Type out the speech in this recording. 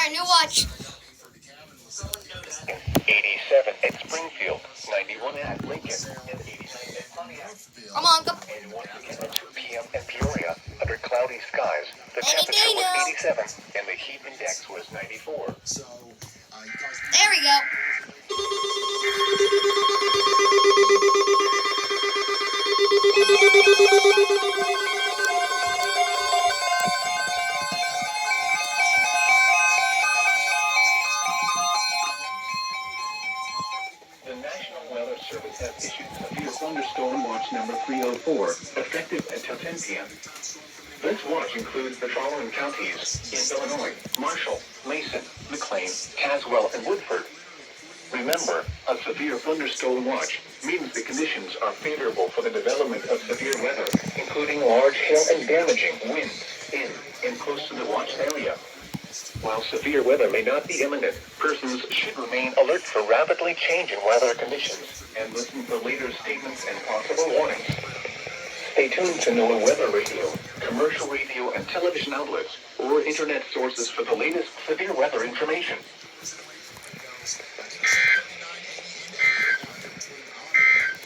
Alright, new watch. 87 at Springfield, 91 at Lincoln, and 89 at Pontiac. Come on, go. And once again at 2 p.m. at Peoria, under cloudy skies, the Any temperature day was now. 87 and the heat index was 94. There we go. The National Weather Service has issued severe thunderstorm watch number 304, effective until 10 p.m. This watch includes the following counties in Illinois: Marshall, Mason, McLean, Caswell, and Woodford. Remember, a severe thunderstorm watch means the conditions are favorable for the development of severe weather, including large hail and damaging winds in and close to the watch area. While severe weather may not be imminent, persons should remain alert for rapidly changing weather conditions and listen for later statements and possible warnings. Stay tuned to NOAA Weather Radio, commercial radio and television outlets, or internet sources for the latest severe weather information.